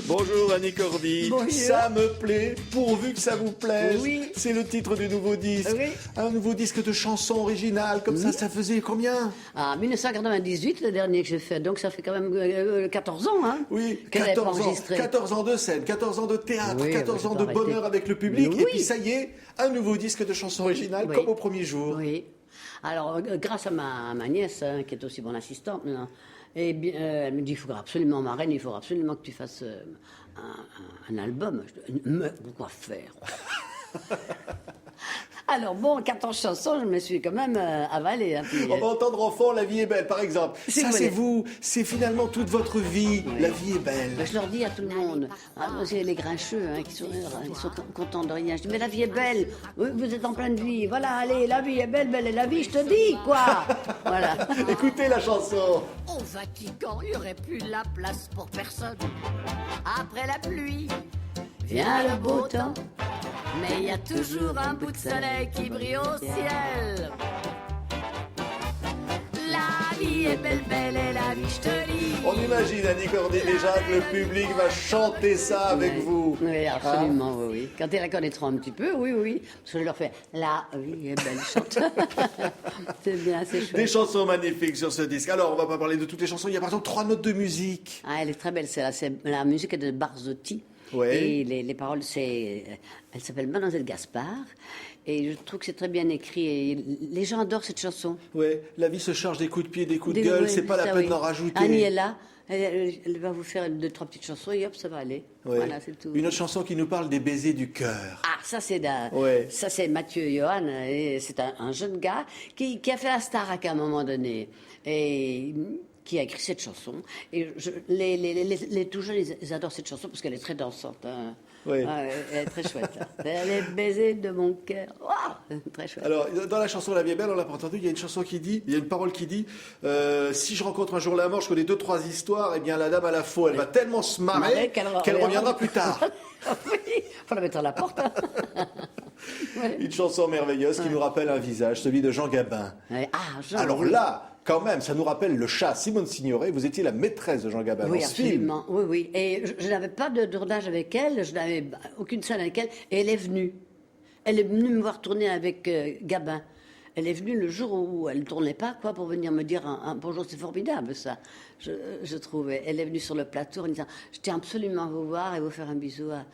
Bonjour Annie Cordy. Bonjour. Ça me plaît, pourvu que ça vous plaise. Oui. C'est le titre du nouveau disque. Oui. Un nouveau disque de chansons originales, comme ça faisait combien? Ah, 1998, le dernier que j'ai fait, donc ça fait quand même 14 ans, hein. Oui, qu'elle avait 14 ans, enregistré. 14 ans de scène, 14 ans de théâtre, Oui, 14 j'ai ans pas de bonheur arrêté. avec le public. Mais Et oui. puis ça y est, un nouveau disque de chansons originales, Oui. comme au premier jour. Oui. Alors, grâce à ma nièce, hein, qui est aussi mon assistante maintenant, et bien, elle me dit, il faudra absolument, ma reine, il faudra absolument que tu fasses un album. Je dis, mais pourquoi faire? Alors bon, 14 chansons, je me suis quand même avalée. Hein, puis, On va entendre en fond La vie est belle, par exemple. Si Ça, vous c'est voulez. vous. C'est finalement toute votre vie. Oui. La vie est belle. ben, je leur dis à tout le monde, c'est les grincheux hein, qui sont, ils sont contents de rien. Je dis, mais la vie est belle, oui, vous êtes en pleine vie, voilà, allez, la vie est belle, belle est la vie, je te dis, quoi. Voilà. Écoutez la chanson. Au Vatican, il n'y aurait plus la place pour personne. Après la pluie, Viens le beau temps. mais il y a toujours un bout de soleil qui brille au ciel. La vie est belle, belle est la vie, je te dis. On imagine, Annie Cordy, déjà que le public va chanter ça avec Oui. vous. Oui, absolument, oui, oui. Quand ils la connaîtront un petit peu, oui, oui. Parce que je leur fais, la vie est belle, chante. C'est bien, c'est chouette. Des chansons magnifiques sur ce disque. Alors, on va pas parler de toutes les chansons. Il y a par exemple 3 notes de musique. Ah, elle est très belle, la musique est de Barzotti. Ouais. Et les paroles, elle s'appelle Mademoiselle Gaspard. Et je trouve que c'est très bien écrit. Et les gens adorent cette chanson. Ouais, la vie se charge des coups de pied, des coups de gueule. Ouais, C'est pas la ça, peine oui. d'en rajouter. Annie est là. Elle va vous faire 2-3 petites chansons et hop, ça va aller. Ouais. Voilà, c'est tout. Une autre chanson qui nous parle des baisers du cœur. Ah, ça Ouais. ça c'est Mathieu Johan, et c'est un jeune gars qui a fait la Starac à un moment donné et qui a écrit cette chanson. Et les tout jeunes, ils adorent cette chanson parce qu'elle est très dansante. Hein. Ouais. Ah, elle est très chouette. Là. Elle est baisée de mon cœur. Waouh, très chouette. Alors, dans la chanson La vie est belle, on l'a pas entendu, il y a une chanson qui dit, il y a une parole qui dit, si je rencontre un jour la mort, je connais 2-3 histoires, eh bien la dame à la faux, elle va tellement se marrer qu'elle reviendra plus tard. Oui, faut la mettre à la porte. Hein. Ouais. Une chanson merveilleuse qui nous rappelle un visage, celui de Jean Gabin. Ouais. Ah, Jean, Alors oui. là, quand même, ça nous rappelle le chat. Simone Signoret, vous étiez la maîtresse de Jean Gabin Oui, dans ce film. absolument. Oui, oui. Et je n'avais pas de tournage avec elle, je n'avais aucune scène avec elle. Et elle est venue. Elle est venue me voir tourner avec Gabin. Elle est venue le jour où elle ne tournait pas, quoi, pour venir me dire un bonjour. C'est formidable, ça, je trouvais. Elle est venue sur le plateau en disant, je tiens absolument à vous voir et vous faire un bisou à...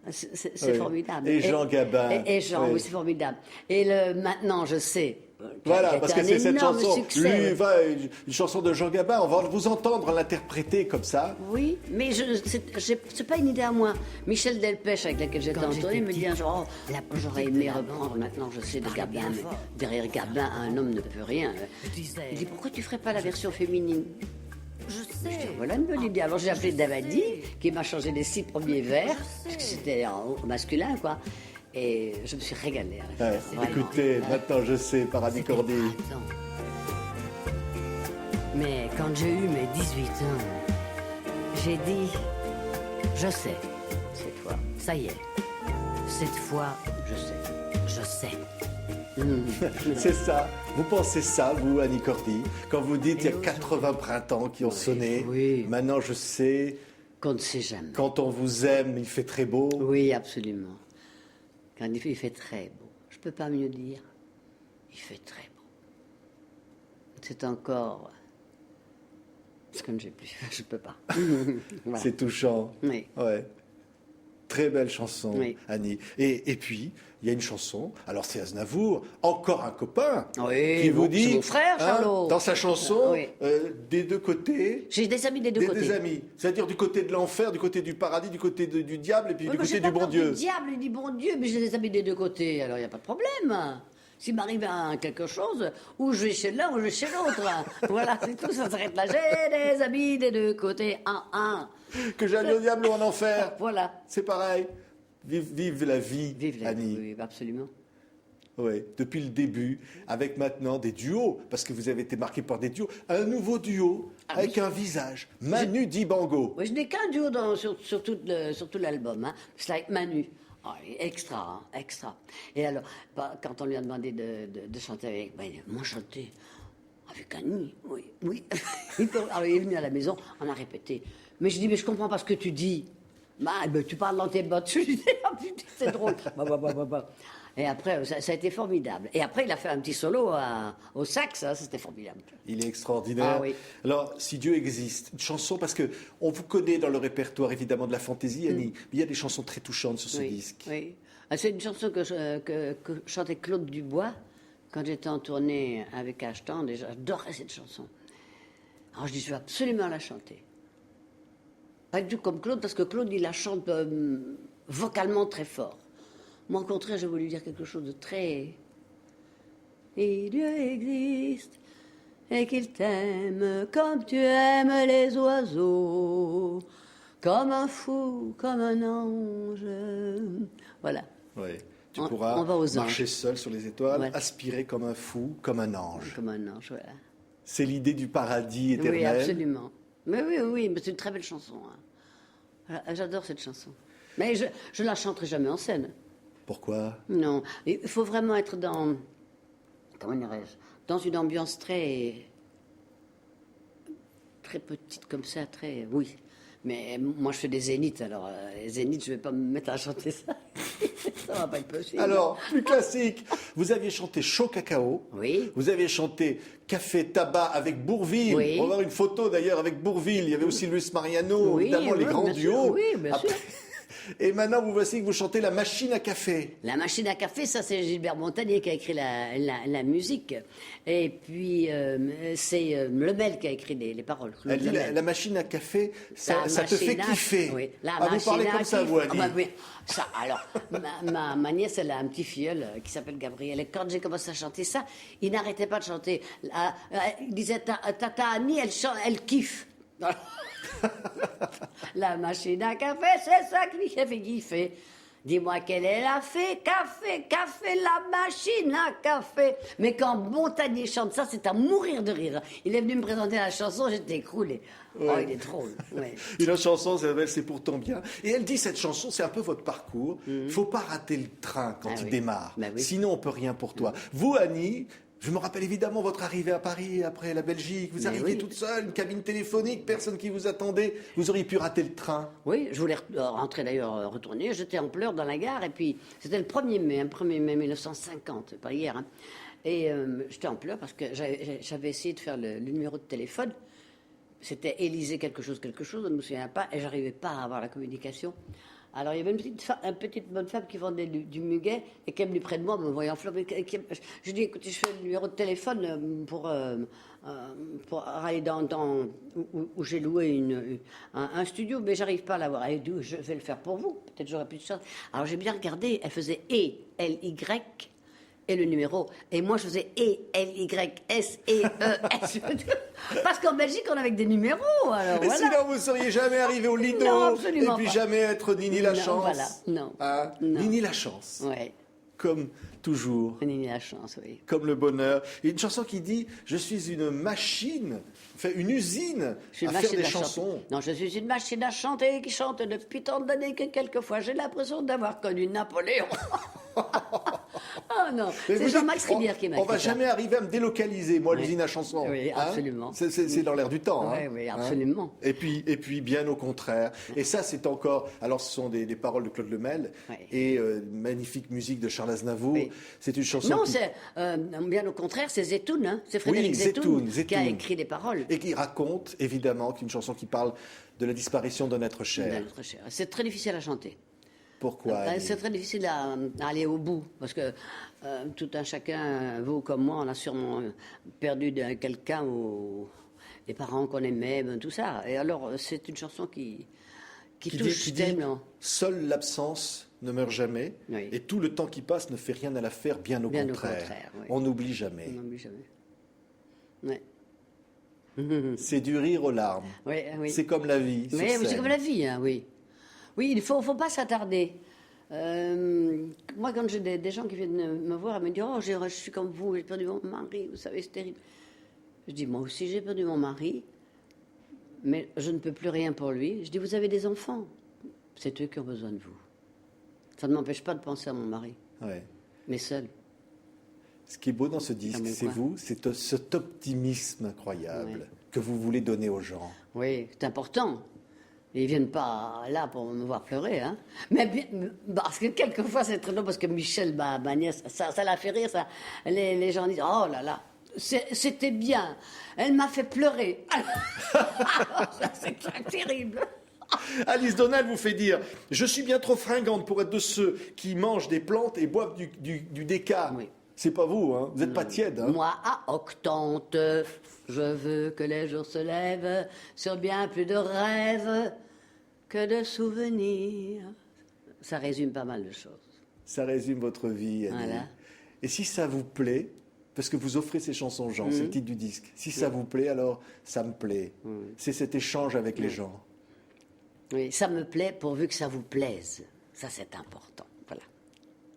C'est Oui. formidable. Et Jean Gabin. Et Jean, Oui. oui, c'est formidable. Et maintenant, je sais. Voilà, parce que c'est cette chanson. Succès, Lui, oui. une chanson de Jean Gabin, on va vous entendre l'interpréter comme ça. Oui, mais c'est pas une idée à moi. Michel Delpech, avec laquelle j'étais entourée, me dit un jour, oh, j'aurais aimé reprendre, maintenant je sais de Gabin, mais derrière Gabin, un homme ne peut rien. Il dit, pourquoi tu ferais pas la version féminine? Je sais. Voilà une bonne idée. Alors j'ai appelé Davadi, qui m'a changé les 6 premiers vers, puisque c'était au masculin, quoi. Et je me suis régalée. À la Ouais, fin, vraiment. écoutez, maintenant je sais, par Annie Cordy. Attends. Mais quand j'ai eu mes 18 ans, j'ai dit, je sais, Cette fois, ça y est, cette fois, je sais. je sais. C'est ça. Vous pensez ça, vous, Annie Cordy, quand vous dites il y a 80 printemps qui ont sonné. oui. Maintenant, je sais, Qu'on ne sait jamais. quand on vous aime, il fait très beau. Oui, absolument. Quand il fait très beau. Je ne peux pas mieux dire. Il fait très beau. C'est encore ce que je n'ai plus. Je ne peux pas. Voilà. C'est touchant. Oui. Ouais. Très belle chanson, Oui. Annie. Et puis, il y a une chanson, alors c'est Aznavour, encore un copain, Oui, qui vous bon, dit, c'est mon frère, Charlot. dans sa chanson, Oui. des deux côtés, J'ai des amis des deux côtés. des amis. C'est-à-dire du côté de l'enfer, du côté du paradis, du côté du diable, et puis Oui, du moi, côté j'ai du pas bon peur Dieu. Du diable et du bon Dieu, mais j'ai des amis des deux côtés. Alors il n'y a pas de problème. S'il m'arrive quelque chose, ou je vais chez l'un ou je vais chez l'autre. Voilà, c'est tout, ça s'arrête là. J'ai des amis des deux côtés, un. Que j'aille au diable ou en enfer. Voilà. C'est pareil. Vive la vie, Vive la Annie. vie, oui, absolument. Oui, depuis le début, avec maintenant des duos, parce que vous avez été marqué par des duos, un nouveau duo avec un visage, Manu Dibango. Oui, je n'ai qu'un duo sur tout l'album. Hein. C'est avec Manu. Oh, extra, hein, extra. Et alors, quand on lui a demandé de chanter avec, ben, moi chanter avec Annie, oui. Alors il est venu à la maison, on a répété. Mais je dis, mais je comprends pas ce que tu dis. Tu parles dans tes bottes. Je dis, oh, putain, c'est drôle. Bah. Et après, ça a été formidable. Et après, il a fait un petit solo au sax, ça, c'était formidable. Il est extraordinaire. Ah oui. Alors, si Dieu existe, une chanson, parce que on vous connaît dans le répertoire, évidemment, de la fantaisie, Annie, mais il y a des chansons très touchantes sur ce disque. Oui. C'est une chanson que chantait Claude Dubois quand j'étais en tournée avec Ashton. Et j'adorais cette chanson. Alors, je dis, je vais absolument la chanter. Pas du tout comme Claude, parce que Claude, il la chante vocalement très fort. Moi, au contraire, j'ai voulu dire quelque chose de très... Et Dieu existe, et qu'il t'aime comme tu aimes les oiseaux, comme un fou, comme un ange. Voilà. Oui. Tu pourras on va aux marcher anges. seul sur les étoiles, Voilà. aspirer comme un fou, comme un ange. Comme un ange, voilà. C'est l'idée du paradis éternel. Oui, absolument. Mais oui, mais c'est une très belle chanson. Hein. Voilà, j'adore cette chanson. Mais je ne la chanterai jamais en scène. Pourquoi? Non, il faut vraiment être dans, comment dirais-je, dans une ambiance très petite comme ça, oui. Mais moi, je fais des zéniths, alors les zéniths, je ne vais pas me mettre à chanter ça. Ça va pas être possible. Alors, plus classique, vous aviez chanté Chaud Cacao. Oui. Vous aviez chanté Café Tabac avec Bourvil. Oui. On va avoir une photo d'ailleurs avec Bourvil. Il y avait aussi Luis Mariano, Oui, évidemment, les oui, grands bien sûr, duos. oui, bien sûr. Et maintenant, vous voici que vous chantez La Machine à Café. La machine à café, ça c'est Gilbert Montagnier qui a écrit la musique. Et puis c'est Lemel qui a écrit les paroles. Elle dit la machine à café, ça te fait kiffer. Oui, Vous parlez comme ça, vous, Annie. oui. Ça, alors, ma nièce, elle a un petit filleul qui s'appelle Gabriel. Et quand j'ai commencé à chanter ça, il n'arrêtait pas de chanter. Il disait, Tata Annie, elle kiffe. La machine à café, c'est ça qui fait kiffer. Dis-moi quelle est la fée, café, la machine à café. Mais quand Montagnier chante ça, c'est à mourir de rire. Il est venu me présenter la chanson, j'étais écroulée. Ouais. Oh, il est drôle. Ouais. Une chanson, ça s'appelle C'est pourtant bien. Et elle dit, cette chanson, c'est un peu votre parcours. Faut pas rater le train quand il démarre. Bah oui. Sinon, on peut rien pour toi. Vous, Annie, je me rappelle évidemment votre arrivée à Paris après la Belgique. Vous arriviez toute seule, une cabine téléphonique, personne qui vous attendait. Vous auriez pu rater le train. Oui, je voulais rentrer d'ailleurs, retourner. J'étais en pleurs dans la gare et puis c'était le 1er mai, 1er mai 1950, pas hier. Hein. Et j'étais en pleurs parce que j'avais essayé de faire le numéro de téléphone. C'était Élysée quelque chose, je ne me souviens pas, et j'arrivais pas à avoir la communication. Alors il y avait une petite bonne femme qui vendait du muguet et qui est venue près de moi, me voyant fleurir. Je dis, écoutez, je fais le numéro de téléphone pour aller où j'ai loué un studio, mais j'arrive pas à l'avoir. Elle dit, je vais le faire pour vous, peut-être j'aurai plus de chance. Alors j'ai bien regardé, elle faisait E-L-Y et le numéro. Et moi, je faisais E-L-Y-S-E-E-S. Parce qu'en Belgique, on avait des numéros. Alors, Et voilà. sinon, vous ne seriez jamais arrivé au Lido. Non, absolument et puis pas. jamais être Nini la Non, chance. voilà, non. Hein? Non. Nini la chance. Ouais, Comme toujours. on a eu la chance, oui. Comme le bonheur. Il y a une chanson qui dit Je suis une machine, enfin une usine Je suis à une faire machine des à chansons. chanter. Non, je suis une machine à chanter qui chante depuis tant d'années que quelquefois j'ai l'impression d'avoir connu Napoléon. Oh non, Mais c'est vous Jean-Max dites, Rivière qui m'a On écrit va ça. jamais arriver à me délocaliser, moi, Oui. l'usine à chansons. Oui, Hein? absolument. C'est dans l'air du temps. Oui, hein. oui, Hein? absolument. Et puis, bien au contraire. Et ça, c'est encore. Alors, ce sont des paroles de Claude Lemel Oui. et magnifique musique de Charles Aznavour. Oui. C'est une chanson. Non, qui- c'est bien au contraire, c'est Zetoun, hein. C'est Frédéric Oui, Zetoun Zetoun. qui a écrit les paroles. Et qui raconte, évidemment, qu'une chanson qui parle de la disparition d'un être cher. Très cher. C'est très difficile à chanter. Pourquoi Annie C'est très difficile à aller au bout, parce que tout un chacun, vous comme moi, on a sûrement perdu quelqu'un ou des parents qu'on aimait, tout ça. Et alors, c'est une chanson qui touche qui dit tellement. Seule l'absence ne meurt jamais, Oui. et tout le temps qui passe ne fait rien à l'affaire, bien au Bien au contraire. contraire, oui. On n'oublie jamais. On n'oublie jamais. Ouais. C'est du rire aux larmes. Oui, oui. C'est comme la vie. sur Oui, c'est scène. comme la vie, hein, oui. Oui, il faut pas s'attarder. Moi, quand j'ai des gens qui viennent me voir et me disent « Oh, je suis comme vous, j'ai perdu mon mari, vous savez, c'est terrible. » Je dis « Moi aussi, j'ai perdu mon mari, mais je ne peux plus rien pour lui. » Je dis « Vous avez des enfants, c'est eux qui ont besoin de vous. Ça ne m'empêche pas de penser à mon mari, Ouais. mais seul. » Ce qui est beau dans ce disque, mon c'est coin. vous, c'est cet optimisme incroyable Ouais. que vous voulez donner aux gens. Oui, c'est important. Ils viennent pas là pour me voir pleurer, hein. Mais parce que quelquefois c'est très drôle parce que Michel, ma nièce, ça l'a fait rire, ça. Les gens disent oh là là, c'était bien. Elle m'a fait pleurer. Ça, c'est terrible. Alice Donald vous fait dire « Je suis bien trop fringante pour être de ceux qui mangent des plantes et boivent du déca. Oui. » C'est pas vous, hein. Vous n'êtes pas tiède. Hein. Moi, à octante, je veux que les jours se lèvent sur bien plus de rêves que de souvenirs. Ça résume pas mal de choses. Ça résume votre vie, Annie. Voilà. Et si ça vous plaît, parce que vous offrez ces chansons aux gens, c'est le titre du disque. Si ça vous plaît, alors ça me plaît. C'est cet échange avec les gens. Oui, ça me plaît pourvu que ça vous plaise. Ça, c'est important. Voilà.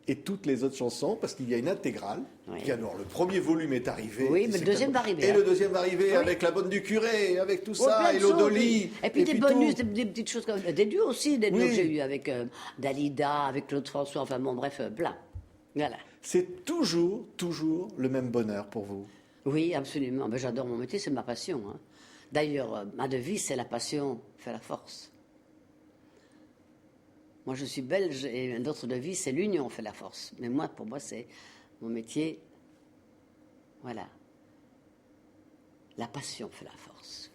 Et toutes les autres chansons, parce qu'il y a une intégrale. Oui. Alors, le premier volume est arrivé. Oui, mais le deuxième va arriver. Et hein. le deuxième va arriver Oui. avec La Bonne du Curé, avec tout Oh, ça, plein de et l'Odoli. choses. Et puis des bonus, des petites choses comme des duos aussi, des duos Oui. que j'ai eu avec Dalida, avec Claude François, enfin bon, bref, plein. Voilà. C'est toujours le même bonheur pour vous. Oui, absolument. Ben, j'adore mon métier, c'est ma passion. Hein. D'ailleurs, ma devise, c'est la passion fait la force. Moi, je suis belge et notre devise, c'est l'union fait la force. Mais moi, pour moi, c'est mon métier. Voilà. La passion fait la force.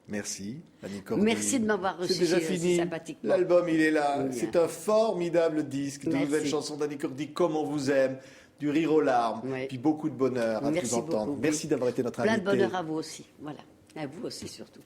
Merci, Annie Cordy. Merci de m'avoir reçu C'est déjà fini. sympathiquement. L'album, il est là. Oui. C'est un formidable disque. De Merci. nouvelles chansons d'Annie Cordy, comme on vous aime, du rire aux larmes, Oui. puis beaucoup de bonheur à Merci vous entendre. beaucoup. Merci d'avoir été notre Plein invité. de bonheur à vous aussi. Voilà. À vous aussi, surtout.